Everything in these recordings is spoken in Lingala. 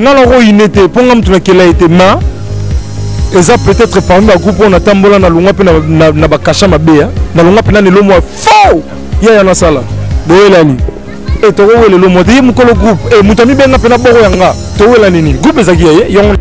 nga na ko inete po nga mtu na kela ete ma eza peut-être parmi ba groupe on atambola na lunga pe na bakasha mabeya na lunga pe na le lomo faux ya na sala boyelani et to wele lo modi mukolo groupe et mutami benga pe na boko yanga to wela nini groupe ezaki ye yon.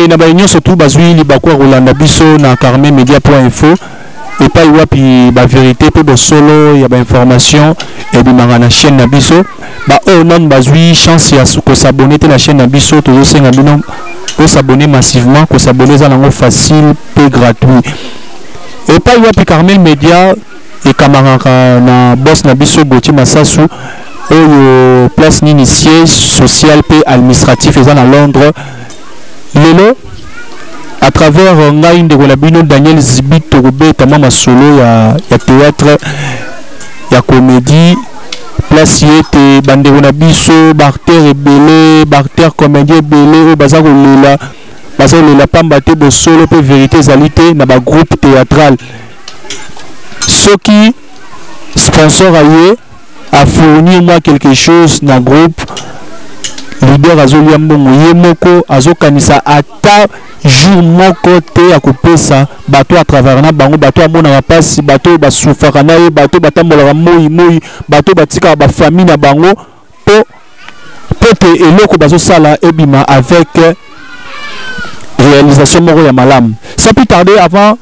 Na baignon surtout bazui libakwa Rolanda biso na carmemedia.info et pas wapi ba vérité pour de solo il y a ba information et bimanga na chaîne na biso ba oh non bazui chance ya ko s'abonner na chaîne na biso to senga bino ko s'abonner massivement ko s'abonner za nango facile et gratuit et pas wapi Carmel Media et camarade na boss na biso Goti Massasu au place nini siège social et administratif et à Londres. Lelo à travers ngai ndeko la bino Daniel Zibit Togobe tamama solo ya théâtre ya comédie place yete bandeko na biso Barter ebele Barter comédie ebele o bazako lela pamba te bo solo pe vérité zalité na ba groupe théâtral soki sponsor aye a fournir moi quelque chose na groupe leader azolia mbongo ye moko azokanisa ata jour moko te ya kopesa bato à travers na bango bato amona mapasi bato basufaka na ye bato batambolaka moi bato batika ba famille na bango po te eloko bazosala ebima avec réalisation moko ya malam sans plus tarder avant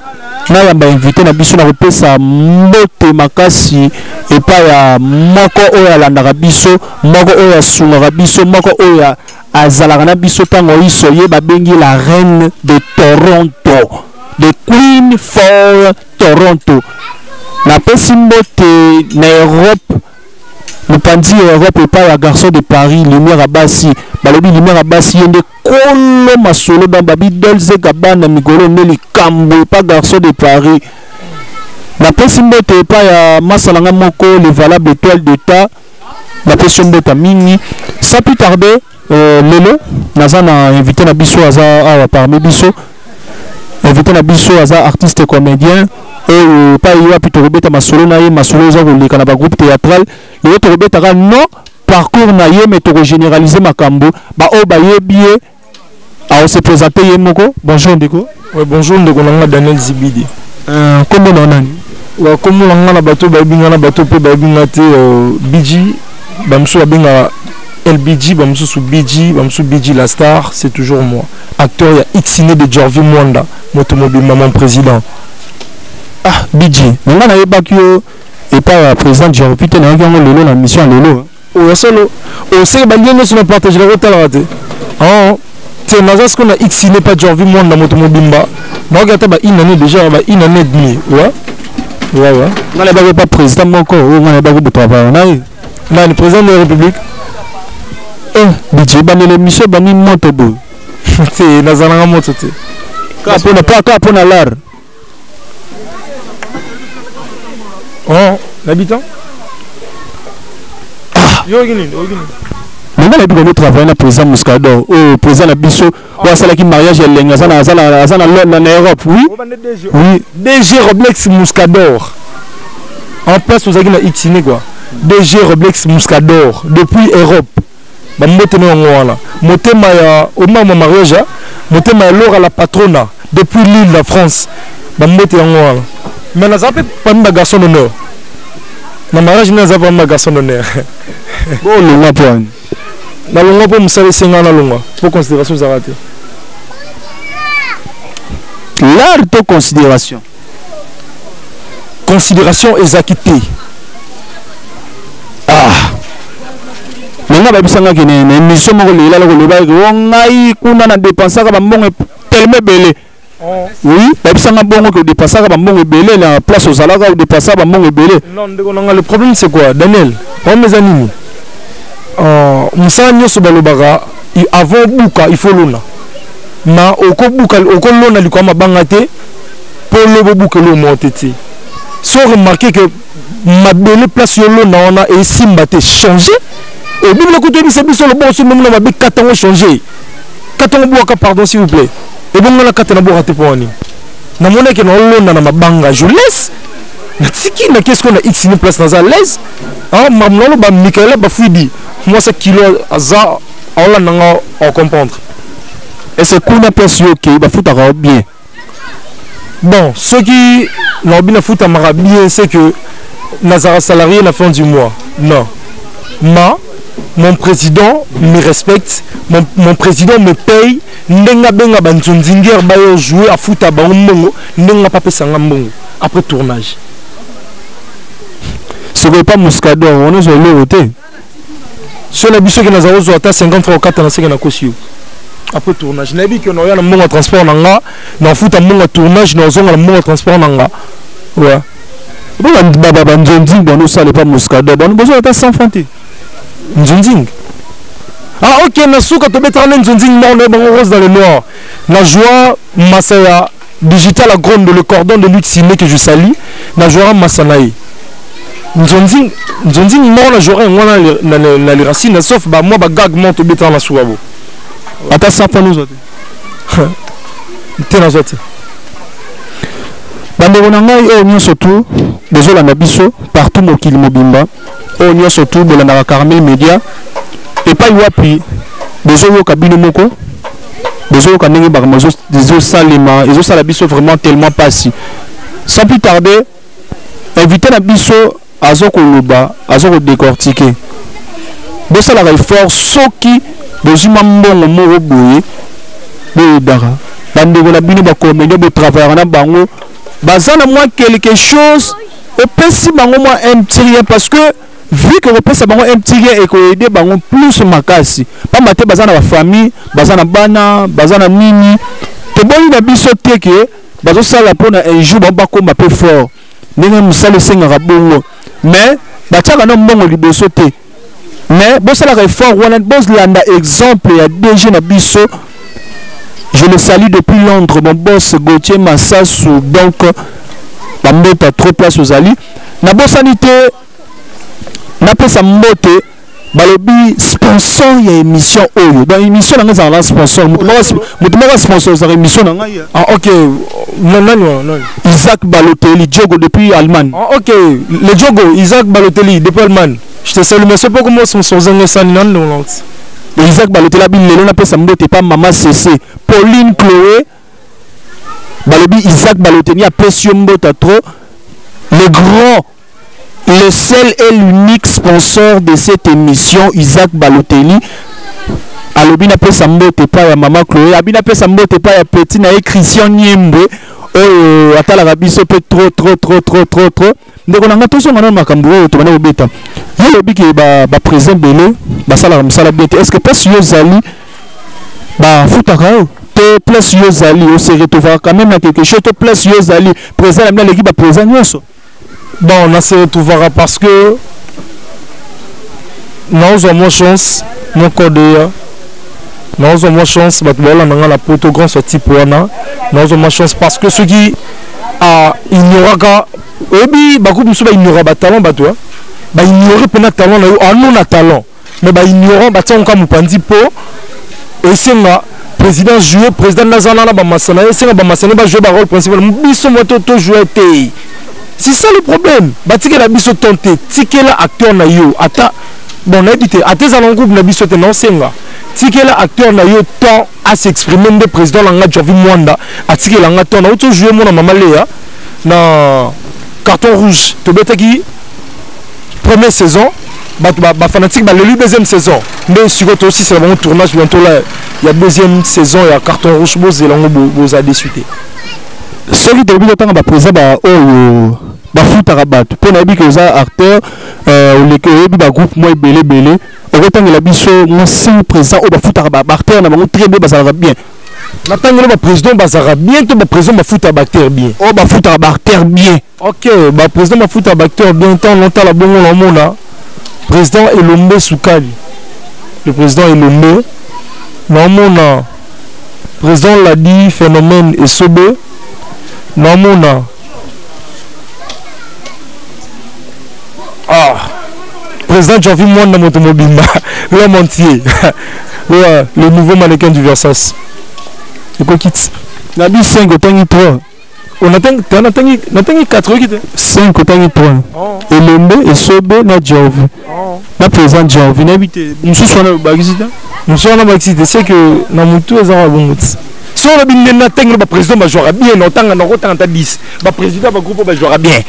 na yamba invité na biso na kopesa mbote makasi epa ya moko oyo alandaka biso moko oyo asungaka biso moko oyo azalaka na biso ntango iso ye babengi la reine de Toronto, the Queen for Toronto. Napesi mbote na Europe mopanzi Europe epa ya garçon de Paris Lumière Abasi balobi Lumière Abasi yende kolo masolo dans babi Dolce Gabbana migolo meli kambo epa garçon de Paris. Napesi mbote epa ya masalanga moko le valable étoile d'état. Napesi mbote mingi sans plus tarder lelo naza na invité na biso aza parmi biso invité na biso aza artiste comédien et pas yo apito robeta masolo na ye masolo za koleka na ba groupe théâtral le to robeta ka non parcours na ye mais to généraliser makambo ba o ba yebié a se présenter ye moko. Bonjour ndeko. Ouais, bonjour ndeko nanga Daniel Zibidi. Comment on nani wa comment nanga na bato ba binga na bato pe ba binga te BG bamso binga LBG, Bamsou BG, Bamsou BG la star, c'est toujours moi. Acteur, il y a Xiné de Jorvi Mwanda, Motomobile Maman Président. Ah, BG. On a eu Bakio et pas président Jorvi, tu as eu la mission à Lolo. Oh, solo. Oh, c'est que Balien ne partage la route à la raté. Oh, c'est Mazas qu'on a Xiné pas Jorvi Mwanda, Motomobile. Non, regarde, une année déjà, une année et demie. Ouais. Ouais. On n'a pas président encore, on n'a pas de travail. On a le président de la République. BG bani l'émission bani moto bo c'est nazana moto te kapona pas kapona lar oh l'habitant yo gini maintenant les biko travailler na président Muscador oh président la biso wa sala ki mariage elenga zana Londres na Europe oui DG Roblex Muscador en place aux agina Xiné quoi DG Roblex Muscador depuis Europe. Bamote no ngwana motema ya omama mariage motema ya Laura la patrona depuis l'île de France bamote ngwana mais na zape pas ma garçon d'honneur na mariage na zape ma garçon d'honneur bon longa point na longa po musale senga na longa pour considération zarate l'art de considération exécutée Nanga babisanga kene na émission moko lela lo loba ko ngai kuna na dépensaka ba mbongo tellement belé. Oui, babisanga bongo ko dépensaka ba mbongo belé na place aux alaka ou dépensaka ba mbongo belé. Non, ndeko nanga le problème c'est quoi Daniel? On mes amis. Musala nyoso balobaka avant buka il faut lona. Na oko buka oko lona liko mabanga te pour le buka lo montete. So remarquer que ma belle place yo lona on a et simba te changer. Et bien le côté de ce biso le bon sur même na ba 4 ans changer Katongo pardon s'il vous plaît. Et bon on a katana boire teponi. Na mona ke na londa na mabanga je laisse. Na tiki na qu'est-ce qu'on a X une place dans à l'aise. Ah mamnolo ba Michaela ba fuidi. Moi ça kilo za on nanga on comprendre. Et ce qu'on a place OK ba foot à bien. Bon, ce qui n'a bien foot à bien c'est que Nazara salarié à la fin du mois. Non. Mon président me respecte, mon président me paye, n'enga benga banzonzinger bayo jouer à foot à bango, n'enga pas pesanga mbongo après tournage. Ce n'est pas Moscador, on est sur le côté. Sur la biche que nous avons à 53 ou 4 ans, c'est que après tournage. Je n'ai vu que nous avons un bon transport nanga, nous foot un bon tournage, nous avons un bon transport nanga. Ouais. Bon, baba banzonzing, bon nous ça n'est pas Moscador, bon nous besoin de 100 francs. Nzonzing. Ah ok, Nasuka to mettre en Nzonzing non rose dans le noir. La joie Masaya digital à grande le cordon de lutte ciné que je salue. La joie Masanaï. Nzonzing non la joie moi na les racines sauf bah moi bah gag monte bétan la souabo. Ata ça pour nous autres. T'es dans autres. Bandeko na ngai oyo nyonso tu bozolanda biso partout mokili mobimba oyo nyonso tu bolandaka Carmel Media epai wapi bozoyoka bino moko bozoyoka ndenge bakama ezosalema ezosala biso vraiment tellement pasi. Sans plus tarder invité na biso azokoloba azokodécortiquer bosalaka effort soki bozima mbongo moko boye boyedaka bandeko na bino bakomédien botravaillaka na bango bazana moi quelque chose au pesi bango moi un petit rien parce que vu que repesa bango un petit rien et que aider bango plus makasi pas maté bazana ba famille bazana bana bazana nini te boni na biso teke bazo sala pona un jour ba komba peu fort ndenge musale senga bongo mais batiaka na mbongo liboso te mais bo sala effort wana boss landa exemple ya DG na biso. Je le salue depuis Londres, mon boss Gauthier Massassou, donc la mbote a trop place aux alliés. Na sanité, na pas sa mbote, balobi sponsor y a émission Oyo. Dans émission on a un sponsor, mutumaka sponsor za émission na ngai. Ah OK, non. Isaac Balotelli, Diogo depuis Allemagne. Ah OK, le Diogo, Isaac Balotelli depuis Allemagne. Je te salue, mais c'est pas comment son zanga sanan non. Isaac Balotelli bilelo na pesa mbote pas maman CC Pauline Chloé balobi Isaac Balotelli a pesi mbote trop le grand le seul et l'unique sponsor de cette émission Isaac Balotelli alobi na pesa mbote pas ya maman Chloé abina pesa mbote pas ya petit na Christian Niembe oyo atala biso pe trop ndeko nanga toso ngana makambo oyo to bana obeta yo lobi ke ba président belé ba sala msala bete est-ce que place yo zali ba futaka te place yo zali on se retrouver quand même na quelque chose te place yo zali président na l'équipe ba président nyonso bon on se retrouvera parce que nous avons chance mon code nous avons chance ba tola nanga la poto grand sorti pour na nous avons chance parce que ceux qui ignoraka obi bakubi so ba ignora ba talent ba toi ba ignorer pena talent na yo non na talent mais ba ignorant ba tonka mupanzi po esenga président jouer président nazana na ba masana esenga ba masana ba jouer ba rôle principal biso moto to jouer té c'est ça le problème ba tikela biso tonté tikela acteur na yo ata bon na dit ata za groupe na biso te non senga tikela acteur na yo temps à s'exprimer de président langa Jovi Mwanda atikela nga temps na auto jouer mon maman Léa na carton rouge to betaki première saison ba fanatique ba le deuxième saison mais sur aussi c'est le tournage bientôt là il y a deuxième saison il y a carton rouge bo zelango bo za désuité celui de bi tanga ba président ba oyo ba futaka bato pona bi que za acteur le que bi ba groupe moi belé okotanga la biso mo sin président o ba futaka ba acteur na bango très bien ba ça va bien. Natanga le président bazara bien to ba président ba futa bacteur bien. Oh ba futa bacteur bien. OK, ba président ba futa bacteur bien temps longtemps la bongo la mona. Président Elombe Soukali. Le président Elombe non mona. Président l'a dit phénomène et sobe. Non mona. Président Jovi Mwanda Motomobimba l'homme entier. Ouais, le nouveau mannequin du Versace. C'est quoi quitte? Na bi 5 otangi 3. On a 4 quitte. 5 otangi 3. Elembe esobe na Jovi. Na présent Jovi na bité. Nous sommes na bagizita. Nous sommes na bagizita, c'est que na mutu ezara bon. Si on a bien na tengo ba président ba jouera bien, otanga na kotanga 10. Ba président ba groupe ba jouera bien.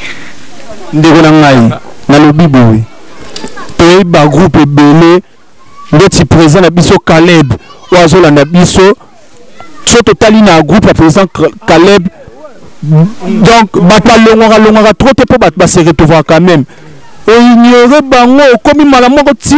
Ndeko na ngai na lobi boy. Toy ba groupe belé ndeti président na biso Caleb oazola na biso. So totali na groupe ya président Caleb. Donc bata longora trop te po bat se retrouver quand même. O ignorer bango komi malamoko ti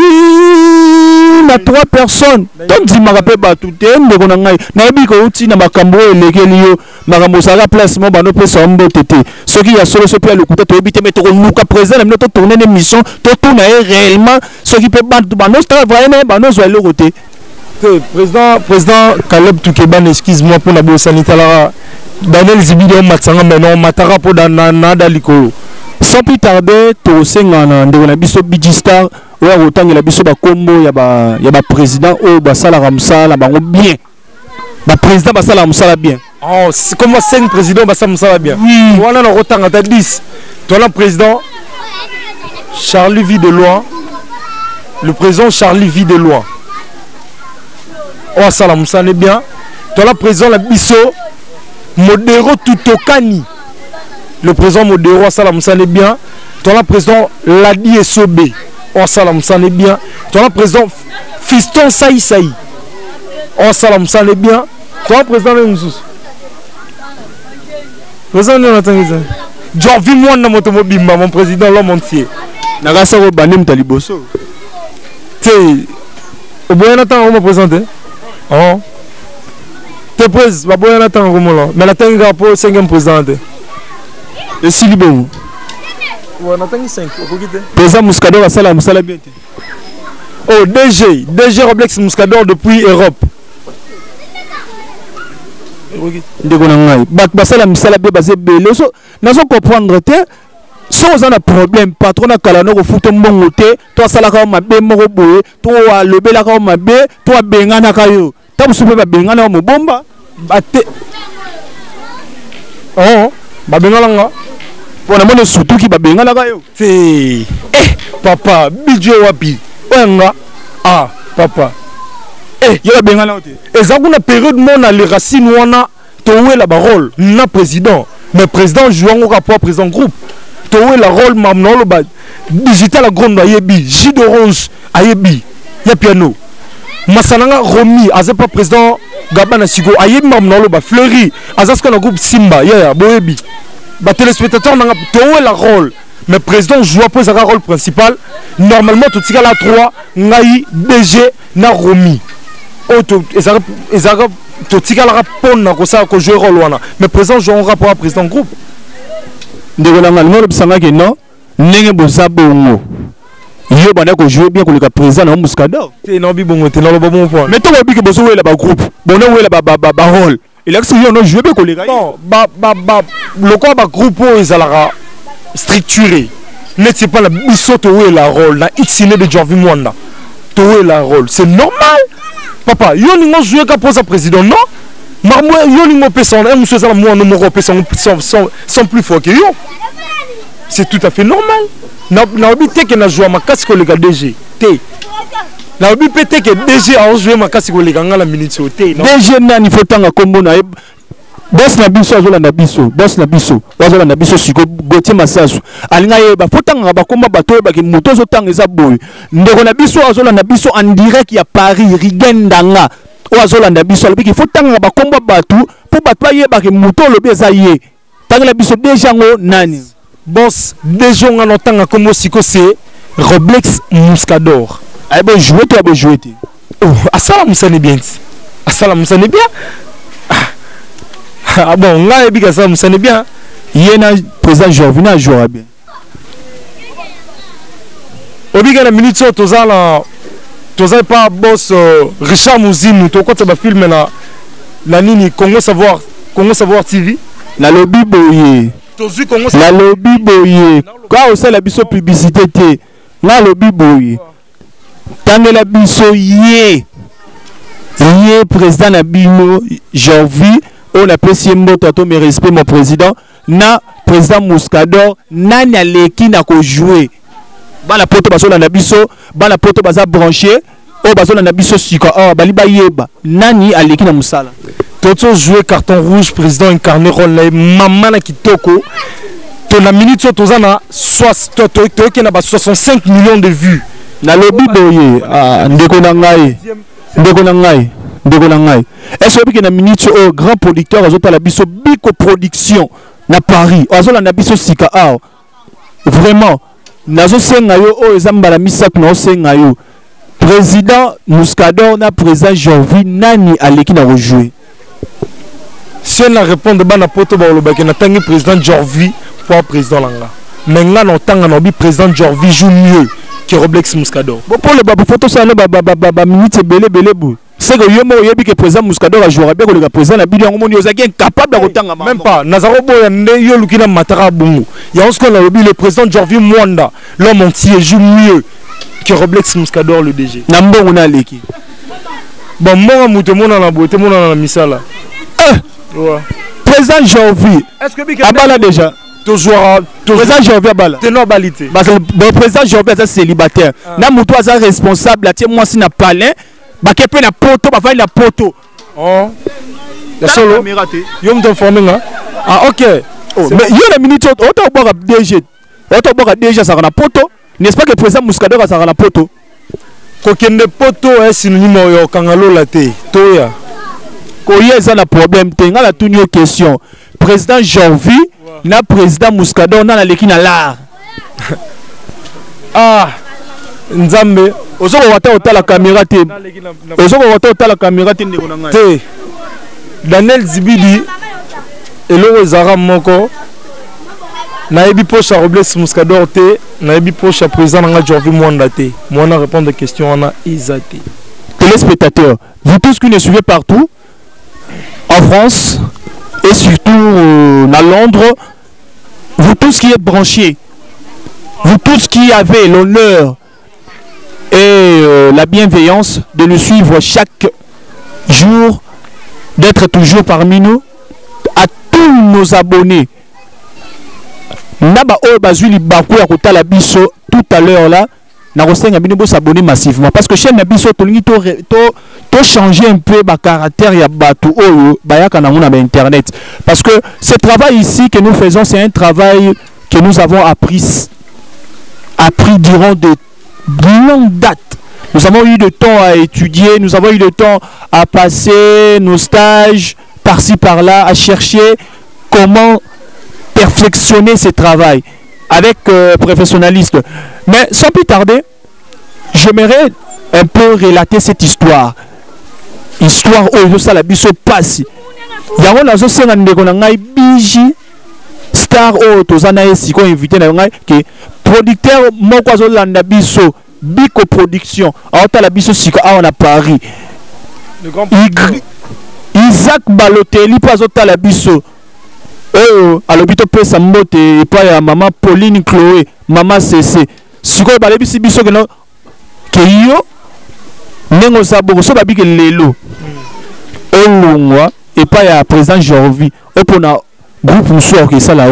na 3 personnes. Donc di marape batu te ndeko na ngai. Na yebi ko uti na makambo elekeli yo makambo sala place mo bano pesa mbote te. Soki ya solo so pe le kuta to yebi te metoko luka président na to tourner une mission to tourner réellement soki pe batu bano sta vraiment bano zo le côté. Président Caleb Toukeban, excuse-moi pour la bosse sanitaire. Daniel Zibidio Matsanga, mais non, Matara pour Nada Likolo. Sans plus tarder, tu sais, on a biso Bigistar, ou autant que la biso Bakombo, y a président, ou Basala Ramsala, bien. Le président Basala Ramsala bien. Oh, c'est comme 5 présidents Basala Ramsala bien. Oui. Voilà, on autant à 10. Toi, le président Charlie Videloin, le président Charlie Videloin. Oh, salam, ça n'est bien. Toi, le président la biso Modero Tutokani. Le président Modero, salam, ça n'est bien. Toi, le président Ladi Esobé. Oh, salam, ça n'est bien. Toi, le président Fiston Saï Saï. Oh, salam, ça n'est bien. Toi, le président Moussous. Président Jonathan Gizan. Jorvi moi na motomobimba, mon président l'homme entier. Nagasa ko banem taliboso. Té. Au bout d'un temps, on me présente. Oh. T'es prise, va boire un temps comme là. Mais la tengue rapport 5e président. Et si bon. Ouais, on attend 5. Président Muscador a sala musala bien. Oh, DG Roblex Muscador depuis Europe. Ndeko na ngai. Basala musala bien basé belé. So, nazo comprendre te. Sans un problème, patron na kalano ko futo mbongo te, toi sala ka mabe moko boye, toi lobela ka mabe, toi bengana kayo. Ta musupe ba bengana mo bomba. Bate. Oh, ba bengana nga. Pona mone surtout ki ba bengana kayo. C'est papa, bidjo wapi. Wenga. Ah, papa. Yo bengana ote. Ezakuna période mona les racines wana to la parole na président. Mais président jouant au rapport président groupe. Towe la rôle mamno le bas digital la grande ayebi J d'orange ayebi ya piano masananga Romi aze pas président Gabana Sigo ayebi mamno le bas Fleury azas qu'on a groupe Simba ya boyebi ba téléspectateur nanga towe la rôle mais président joue pour sa rôle principal normalement tout tika la 3 ngai DG na Romi auto ezaka tout tika la pona ko ça ko jouer rôle wana mais président joue en rapport à président groupe. Ndeko na ngai lobisanga ke non ndenge boza bongo yo bana ko jouer bien ko le président na Muscador te non bi bongo te non lo bon point mais to bi ke bozo wela ba groupe bono wela ba rôle il a que yo no jouer bien ko le gars non le quoi ba groupe ezalaka structuré n'est pas la biso to wela rôle na xine de Jorvi Mwanda to wela rôle c'est normal papa yo ni ngo jouer ka posa président non Marmo yo ni personne et monsieur ça moi no personne sont plus fort que yo. C'est tout à fait normal. Na obité que na jouer ma casse ko le DG. T. Na obité que DG a jouer ma casse ko le ganga la minute au T. DG na ni fotanga kombo na boss na biso azola na biso azola na biso siko Gauthier Massasu alinga yeba fotanga ba komba bato ba ke moto zo tanga eza boy ndeko na biso azola na biso en direct ya Paris Rigendanga. Oazolanda biso alobi qu'il faut tanga ba komba batu pour batu yeba ke moto lobi eza ye tanga biso déjà ngo nani boss déjà nga no tanga kombo siko c'est Roblex Muscador ay bo jouer toi bo jouer te oh asala musane bien asala musane bien ah bon nga ebi ka asala musane bien yena président Jovina jouera bien obi ka na minute tozala Tozai pas boss Richard Mouzine, tu as film la nini Congo Savoir TV. La lobby boye. La lobby boye. Quand on sait la biso publicité, la lobby boye. Tant la biso yé. Yé président Nabino Jorvi, on appelle si mboto mes respect mon président, na président Muscador, nani aleki na ko jouer. Ba la poto baso na biso, ba la poto baza branché, o baso na biso sika, oh bali ba yeba. Nani aleki na musala. Toto joué carton rouge, président incarné rôle maman na kitoko. Ton a minute sur tozana 65 millions de vues. Na lobby boye, ndeko na ngai. Est-ce que na minute au grand producteur azota la biso biko production na Paris, azola na biso sika vraiment nazo senga yo o ezambala misak na senga yo président Muscador na président Jorvi nani aleki na rejouer. Si on a répondu bana poto ba lobaki na tangi président Jorvi pour président langa. Mais nga no tanga no bi président Jorvi joue mieux que Roblex Muscador. Bon pour le babu photo ça no ba minute belé bou. C'est que yo mo yebi que président Muscador a joué bien que le président na bidi ngo moni ozaki incapable de kotanga même pas nazaro boya nde yo lukina matara bungu. Ya on ce qu'on a lobi le président Jorvi Mwanda l'homme entier joue mieux que Roblex Muscador le DG. Na mbongo na leki. Bon moi muto mona na bote mona na misala. Ouais. Président Jorvi. Est-ce que Abala déjà président Jorvi Abala. De normalité. Parce que le président Jorvi est célibataire. Na muto aza responsable la tie moi si na palais. Ba kepe na poto ba fa na poto. Oh. La solo. Yo me informer nga. Ah OK. Oh, mais yo la minute auto boka DG. Auto boka DG ça na poto. N'est-ce pas que le président Muscador ça na poto? Kokende poto est synonyme yo kangalo la té. Toya. Koye ça na problème te nga la tuni question. Président Jorvi na président Muscador na leki na l'art. Ah. Nzambe ozoko wata otala caméra te ozoko wata otala caméra te ndeko na ngai te Daniel Zibidi eloko ezara moko nayebi poche à Roblex Muscador te nayebi poche à président nanga Jorvi Mwanda te moi on répondre aux questions on a isaté. Téléspectateurs, vous tous qui nous suivez partout en France et surtout à Londres, vous tous qui êtes branchés, vous tous qui avez l'honneur et la bienveillance de nous suivre chaque jour, d'être toujours parmi nous, à tous nos abonnés. Naba o bazuli baku ya kotala biso tout à l'heure là, na kosenga bino s'abonner massivement parce que chaîne na biso tolingi to changer un peu ba caractère ya batu oyo bayaka na nguna ba internet parce que ce travail ici que nous faisons c'est un travail que nous avons appris durant de longue date. Nous avons eu le temps à étudier, nous avons eu le temps à passer nos stages par-ci par-là, à chercher comment perfectionner ce travail avec professionnalisme. Mais sans plus tarder, j'aimerais un peu relater cette histoire. Histoire où ça la biso passe. Yango nazo senga ndeko na ngai biji star o tozana esiko invité na ngai que producteur moko azolanda biso biko production aota la biso sika a na Paris Isaac Balotelli pas azota la biso alobito pesa mbote pa ya maman Pauline Chloé maman CC siko balebisi biso que no ke yo nengo saboko so babike lelo olungwa et pas ya président Jorvi opona groupe muso ke sala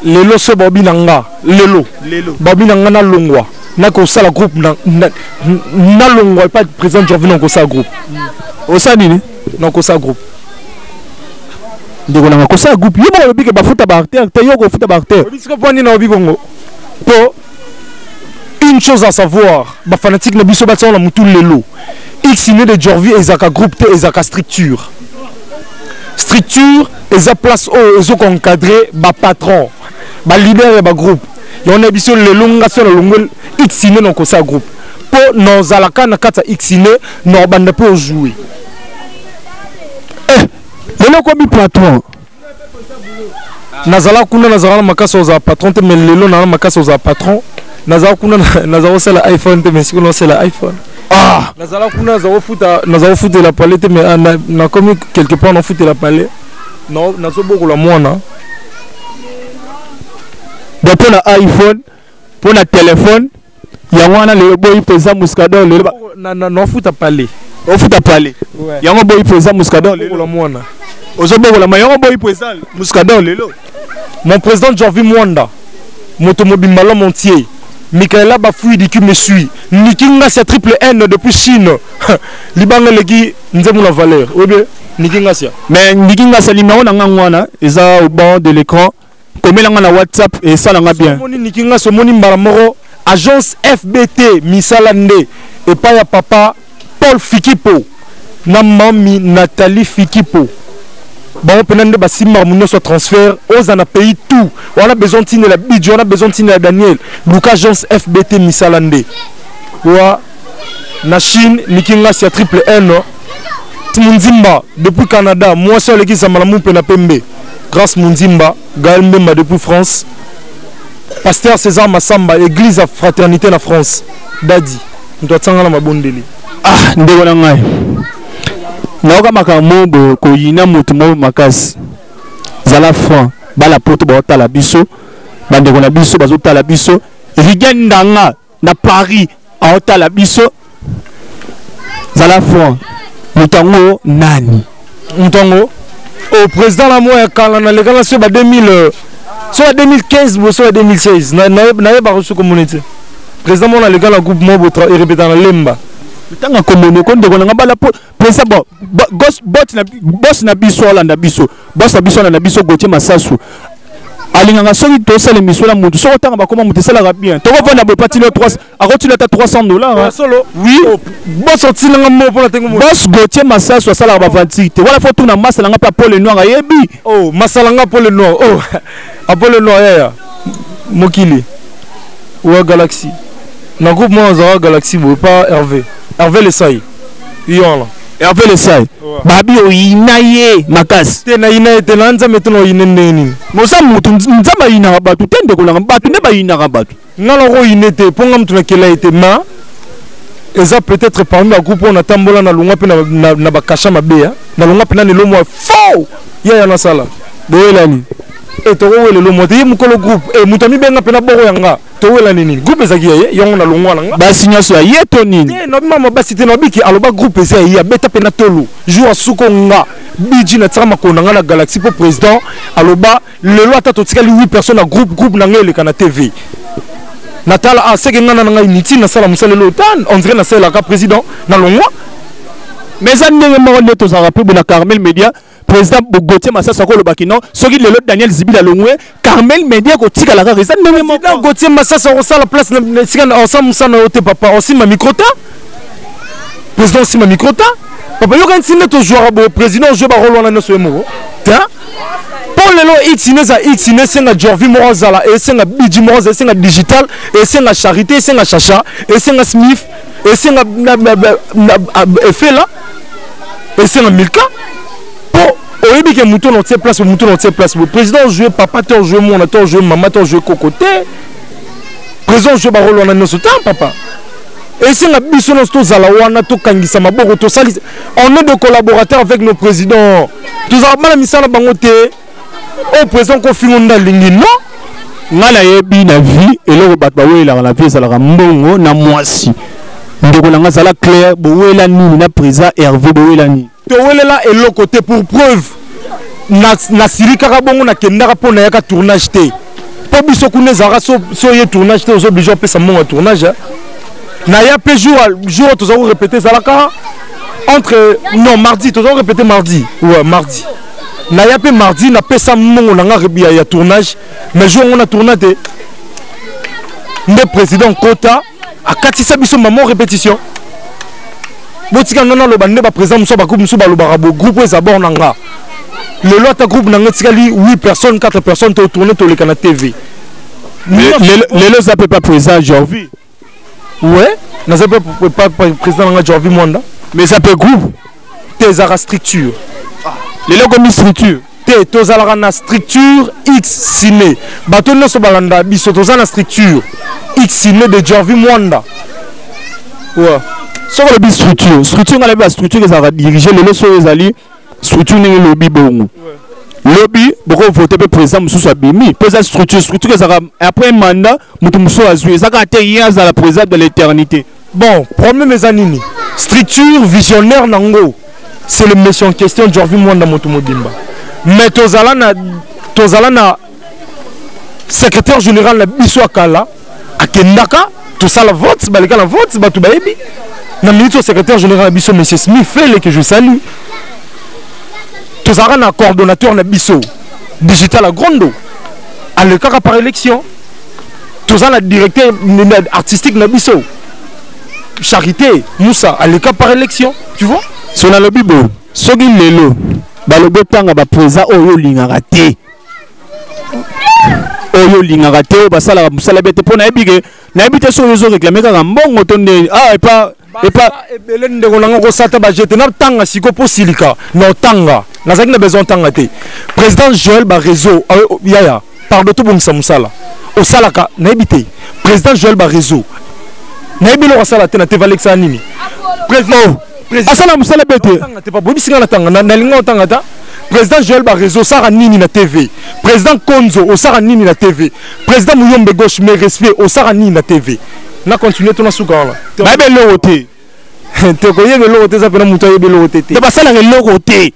lelo so bobi nanga lelo bobi nanga na longwa na ko sala groupe na longwa pas président Jorvi na ko sala groupe osa nini na ko sala groupe ndeko na ko sala groupe yo mo lobi ke bafuta ba acteur te yo ko futa ba acteur bisiko poni na obi bongo po une chose à savoir ba fanatique na biso ba tsona mutu lelo xine de Jorvi ezaka groupe te ezaka structure eza place où ils ont encadré ba patron ba leader et ba groupe et on a biso le longa sur le longo xine non ko sa groupe pour nos alaka na kata xine no banda pour jouer lelo ko mi patron nazala kuna nazala makasa za patron te mais lelo na makasa za patron nazala kuna nazala c'est la iPhone te mais si on c'est la iPhone ah nazala kuna nazala futa la palette mais na comme quelque part on futa la palette non nazo beaucoup la mwana donc pour la iPhone pour la téléphone ya wana le boy pesa Muscador le na futa palette Au foot à parler. Yango boy président Muscador la moana. Ozobola mayango boy président Muscador lelo. Mon président Jorvi Mwanda. Motomobimala Montier. Michaela Bafoui dit qui me suit. Nikinga c'est triple N depuis Chine. Libanga legi nzemu la valeur. Oui bien. Nikinga c'est. Mais Nikinga c'est numéro na ngwana eza au bord de l'écran. Comme la na WhatsApp et ça la bien. Moni Nikinga so moni mbaramoro agence FBT Misalande et pas ya papa Paul Fikipo. Na mami Nathalie Fikipo. Bon, pendant que Simba Mounio soit transfert, on a payé tout. On a besoin de la Bidjo, on a besoin de la Daniel. Lucas Jones FBT Misalande. Ouah, na Chine, Nikinga c'est triple N. Munzimba depuis Canada, moi seul qui Zamalamou Penapembe. Grâce Munzimba, Gaël Mbemba depuis France. Pasteur César Massamba, église à fraternité en France. Dadi, nous doit t'engager ma bonne délire. Ah, ndégonangai. Naoka makambo ko yina mutu mo makasi zala franc bala poto ba tala biso bande ko na biso bazo tala biso rigandanga na Paris a tala biso zala franc mutango nani mutango au président la moya kala na lekala so ba 2000 soit 2015 ou soit 2016 na ba reçu communauté président mon na lekala groupe mo botra et répéter na lemba tanga komone ko ndeko nga bala pesa bo boss na biso olanda biso boss na biso na biso Gauthier Massasu alinga soki to sala miso la mutu so tanga ba koma mutu sala bien to ko vanda bo patino 3 akotila ta $300 solo oui boss otila nga mo pour la tengo boss Gauthier Massasu sala ba vantite wala faut tuna masala nga pa Paul Noir yebi oh masala nga Paul Noir oh Paul Noir ya mokili ou Galaxy na groupe moi on Galaxy bo pas Hervé le Saï. Yon. Hervé le Saï. Babi o inaye makas. Te na inaye te na nzambe to no inene. Moza mutu nzamba ina batu tende ko na batu ne ba ina batu. Ngalo ro inete ponga mtu na kela ete ma. Eza peut-être parmi la groupe on a tambola na lunga pe na bakasha mabea. Na lunga pe na ne lomo faux. Ya na sala. Boelani. Et to wele lomo te mukolo groupe e mutami benga pe na boro yanga. Towela nini groupe ezaki ye yongo na longwa nanga basi nyoso ya yeto nini no mama basi te no biki aloba groupe eza ya beta pena tolo jour suko nga biji na tsama ko nanga na Galaxy pour président aloba le loi tato tikali 8 personnes na groupe na ngele kana TV natala a seke ngana nanga initi na sala musale lotan on dirait na sala ka président na longwa mais andenge mo neto za rappel na Carmel Media président Gauthier Massasu ko lobaki non soki le lot Daniel Zibila longwe Carmel Media ko tika la reza ndenge mo Gauthier Massasu ko sala place na sikana ensemble sana ote papa aussi ma microta président aussi ma microta papa yo kan sine to joueur bo président je ba rolo na so mo ta pour le lo xineza senga Jorvi Morozala et senga Biji Morozala senga digital et senga charité et senga chacha et senga Smith et senga effet là et senga Milka oyebi ke muto na place le président jouer papa te jouer mon te jouer maman te jouer cocoté président jouer ba rolo na noso temps papa et c'est la biso no to zala wana to kangisa maboko to sali on est de collaborateurs avec nos présidents tous abana misala bango te au président ko fingonda lingi non ngala yebi na vie eloko bat ba wela la vie sala mbongo na mwasi ndeko langa sala clair bo wela ni na président Hervé bo wela ni towelela eloko côté pour preuve na sirika ka bongo na kendaka pona ya ka tournage te po biso kuna zara so ye tournage te obligé pe sa mon tournage na ya pe jour to zo répéter ça là entre non mardi to zo répéter mardi ouais mardi na ya pe mardi na pe sa mon na nga ya tournage mais jour on a tourné te le président Kota a katisa biso maman répétition botika ngana lo bande ba président muso ba groupe muso ba lo barabo groupe ezabor nanga le lot groupe nanga tikali 8 personnes 4 personnes to tourner to le kana TV le lo zape pas président Jorvi ouais na zape pas président nanga Jorvi Mwanda mais zape groupe tes ara structure le lo comme structure te tozala na structure X ciné bato no so balanda biso tozala na structure X ciné de Jorvi Mwanda ouais sur le structure ngala ba structure ça va diriger le leso ezali structure ni lobby bongo lobby boko voter pe président mususu abimi pesa structure ça va après mandat mutu mususu azui ça ka te yaza la président de l'éternité bon problème ezanini structure visionnaire nango c'est le monsieur en question Jorvi Mwanda Motomodimba mais tozala na secrétaire général na biso akala akendaka tout ça la vote baleka la vote batu baebi na ministre secrétaire général na biso monsieur Smith Fele que je salue tozala na coordonnateur na biso digital à Grondo aleka par élection tozala na directeur artistique na biso Charité Moussa aleka par élection tu vois sur la lobby bo soki lelo balobo tanga ba président oyo lingaka te oyo lingaka te basala musala bete pona ebike na ebite so yozo réclamer kaka mbongo tonde ah et pas ebele ndeko nanga ko sata ba jete na tanga siko po silika no tanga nazaki na besoin tanga te président Joël Barezo yaya pardon to bongisa musala o salaka na ebite président Joël Barezo na ebile ko sala te na te Alexa nini président asala musala bete te pas bobisinga na tanga na linga tanga ta président Joël Barezo sara nini na TV président Konzo o sara nini na TV président Muyombe gauche mais respect o sara nini na TV na continuer to na suka la ba be lote te ko yebe lote za pena muto yebe lote te ba sala lote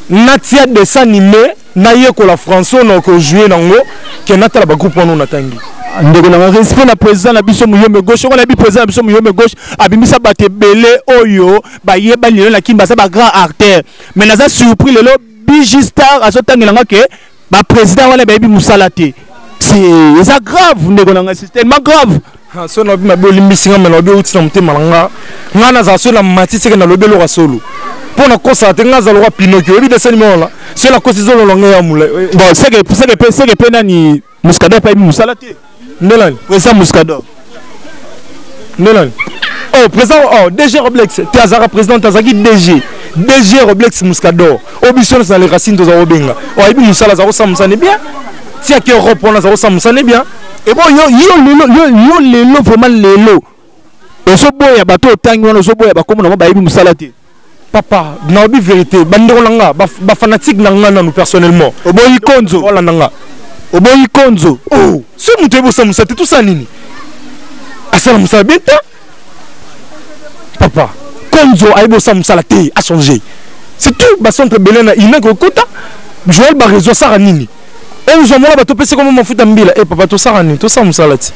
natia dessin animé na yeko la François na ko jouer nango ke natala ba groupe ono na tangi ndeko na respect na président na biso Muyombe gauche on a bi président na biso Muyombe gauche abimisa bate belé oyo ba yeba lelo na kimba sa ba grand acteur mais naza surpris lelo Bigistar azotangela ke ba président wala ba yebi musala te c'est grave ndeko na c'est tellement grave ha so na bi maboli mbisinga mais na bi uti na mutema nga ngana za so na matisi na lobelo wa solo pona kosa te ngaza lo Pinocchio ebi deseni mola c'est la cause zolo longa ya mule bon c'est que pena ni Muscador pa yebi musala te Nelan président Muscador Nelan oh président oh DG Roblex Tazara président Tazaki DG Roblex Muscador obition dans les racines de Zarobenga oh ebi musala za kosamsa ne bien si à qui Europe on a za kosamsa ne bien et bon yo lelo vraiment lelo oso boya bato tangi wana oso boya bakomo na ba yebi musala te papa na obi vérité bandeko nanga ba fanatique nanga na nous personnellement oboyi konzo wala nanga oboyi konzo oh ce mutu ebosa musate tout ça nini asala musala beta papa konzo aibosa musala te a changé c'est tout ba centre belena ina ko kota Joël Barezo sara nini et nous avons bato pese comme mafuta mbila et papa to sara nini to sa musala ti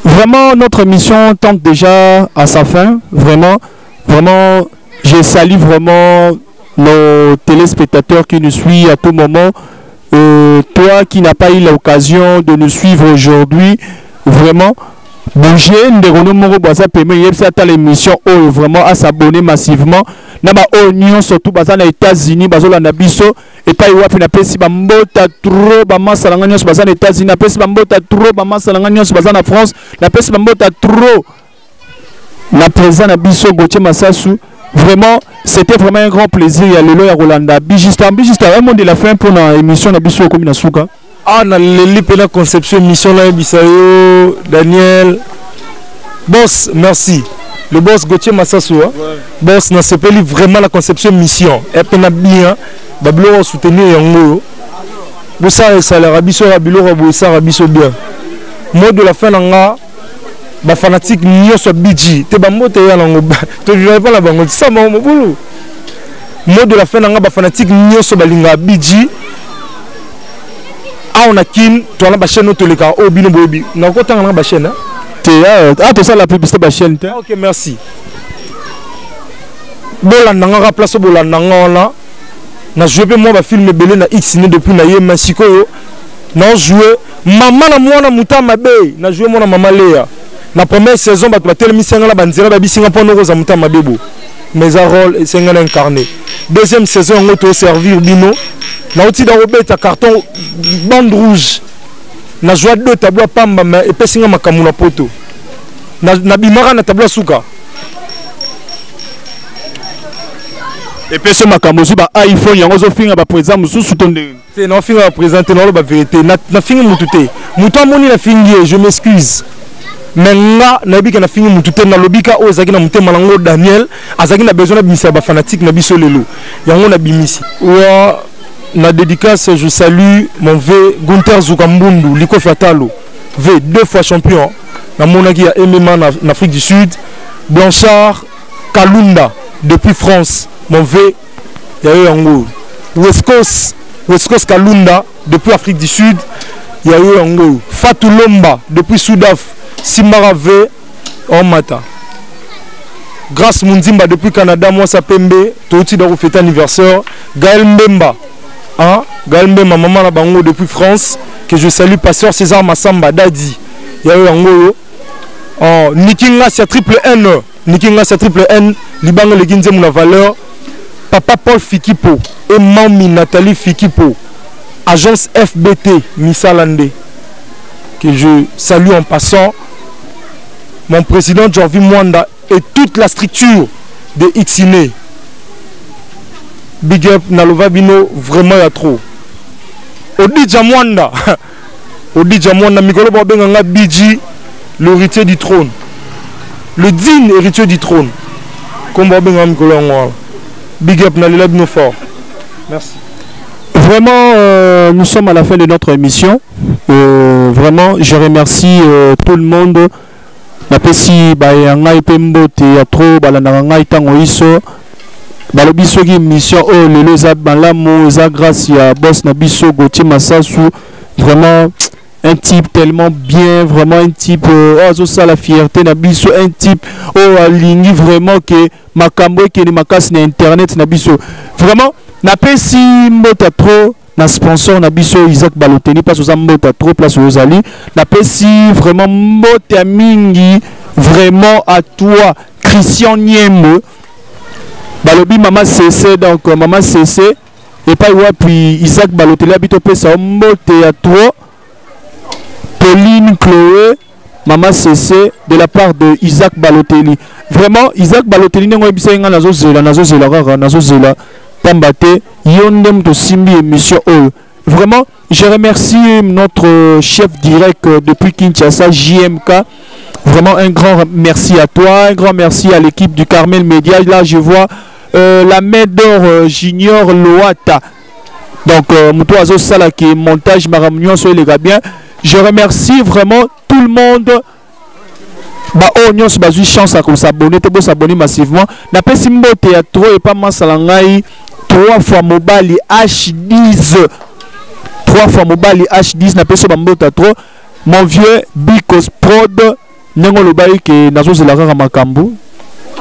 vraiment notre mission tente déjà à sa fin vraiment je salue vraiment nos téléspectateurs qui nous suivent à tout moment. Toi qui n'as pas eu l'occasion de nous suivre aujourd'hui, vraiment, bouger, l'émission vraiment à s'abonner massivement. Naba Oignon surtout bazana États-Unis, bazola na biso et pas iwapi na pesi bambota trop bamasa la nganyos bazana États-Unis, na pesi bambota trop bamasa la nganyos bazana France, na pesi bambota trop na présent na biso Gauthier Massassou. Vraiment, c'était vraiment un grand plaisir. Il y a Lelo et Rolanda. Bigistar, un mot de la fin pour l'émission de Bisso comme Nasuka. Ah, na la conception émission là, Bissayo, Daniel. Boss, merci. Le boss Gauthier Massassou. Ouais. Boss, n'a pas vraiment la conception mission. Et puis, bien, Bablo soutenir Yango. Boussa et Salaire, Abisso, Rabilo, Rabouissa, Rabisso bien. Mot de la fin, là. Ba fanatique nyoso bidji te bambote ya nango to vivait pas la bango ça mo bulu mot de la fin nanga ba fanatique nyoso balinga bidji a on a kin to na ba chaîne to leka o bino bobi na ko tanga na ba chaîne te ah to ça la publicité ba chaîne te OK merci bola nanga place bola nanga la na jouer moi ba film belé na X né depuis na yema sikoyo na jouer maman na mwana mutama be na jouer mwana mama Léa. La première saison, je vais téléviser la bandiera, je vais téléviser ma bébé. Mais un rôle, c'est incarné. Deuxième saison, on va servir Bino. Na outil d'enrobé ta carton bande rouge. Na joie de tableau pamba et pessinga makamuna poto. Na bimara na tableau suka. Et puis ce makamozu ba iPhone yango zo finga ba présent musu soutonde. C'est non finga présenter non la vérité. Na finga mutute. Muto moni na fingi, je m'excuse. Mais nga nabika na fini mutute na lobika o ezaki na mutema nango Daniel azaki na besoin na bimisa ba fanatique na biso lelo yango na bimisi wa na dédicace je salue mon V Gunther Zukambundu Liko Fatalo V 2 fois champion na monaki ya MMA en Afrique du Sud Blanchard Kalunda depuis France, mon V, il y a eu Yango. West Coast Kalunda depuis Afrique du Sud, il y a eu Yango. Fatou Lomba depuis Soudaf, Simara V, Omata. Grâce Mundimba depuis Canada, moi ça Pembe, Touti dans fête anniversaire. Gaël Mbemba, hein? Gaël Mbemba, maman la bango depuis France, que je salue, pasteur César Massamba, Dadi. Il y a eu Yango. Nikinga c'est triple N. Nikinga c'est triple N. Liban le Ginze la valeur. Papa Paul Fikipo et Mami Nathalie Fikipo. Agence FBT Missalande. Que je salue en passant. Mon président Jorvi Mwanda et toute la structure de Xine. Big up Nalova Bino, vraiment il y a trop. Odidja Mwanda. Odidja Mwanda, Mikolo Babenganga Biji, l'héritier du trône. Le digne héritier du trône. Comme Babenganga Mikolo Mwanda. Big up Nalila Bino fort. Merci. Vraiment, nous sommes à la fin de notre émission. Vraiment, je remercie tout le monde. Napesi bayanga ipembo théâtre balandanga itango iso balobi soki mission oh lelo za balamu za grâce ya boss na biso Gauthier Massasu, vraiment un type tellement bien, vraiment un type oh ça la fierté na biso, un type oh aligné vraiment que makambo ke ni makasi na internet na biso, vraiment napesi mbota trop na sponsor na biso Isaac Baloteni parce que mbota trop place aux ali na pesi vraiment mbota mingi vraiment à toi Christian Niembe balobi maman CC, donc maman CC et pas ouais puis Isaac Baloteni habite pesa mbota à toi Pauline Chloé maman CC de la part de Isaac Baloteni. Vraiment Isaac Baloteni ngo bisenga nazo zela Tambate, Yondem de Simbi émission All. Vraiment, je remercie notre chef direct depuis Kinshasa, JMK. Vraiment un grand merci à toi, un grand merci à l'équipe du Carmel Media. Là, je vois la main d'or Junior Loata. Donc, Moutouazo Sala qui est montage, Maramunion, soyez les gars bien. Je remercie vraiment tout le monde. Bah oh nyos bazu chance à s'abonner, te s'abonner massivement. Na pesi mbo théâtre et pas masalangai 3 fois mobile H10. 3 fois mobile H10 na pesi bambo théâtre. Mon vieux Bicos Prod nengo lo bayi ke nazo zelaka makambu.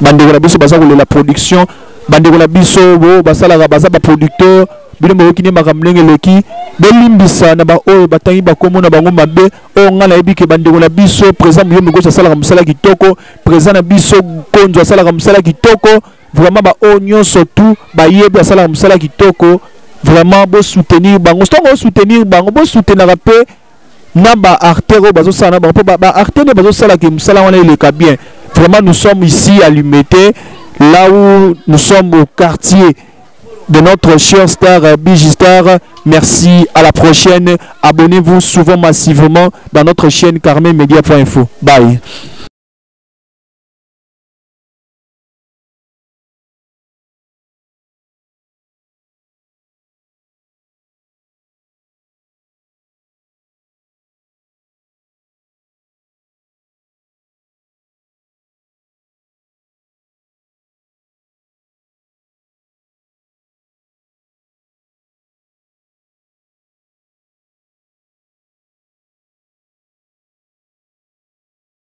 Bandeko la biso basa ko la production, bandeko la biso bo basala ka basa ba producteur. Bino mokini makamlenge loki belimbisa na ba oyo batangi bakomona bango mabe o ngala ebike bandeko na biso présent mo mego sala ka musala kitoko présent na biso konzo sala ka musala kitoko vraiment ba onyo surtout ba yebe sala ka musala kitoko vraiment bo soutenir bango stongo soutenir bango bo soutenir pe na ba artère bazo sala bango ba artère bazo sala ki musala wana il est bien. Vraiment nous sommes ici à Lumete, là où nous sommes au quartier de notre cher star Bigistar. Merci, à la prochaine. Abonnez-vous souvent massivement dans notre chaîne carmelmedia.info. Bye.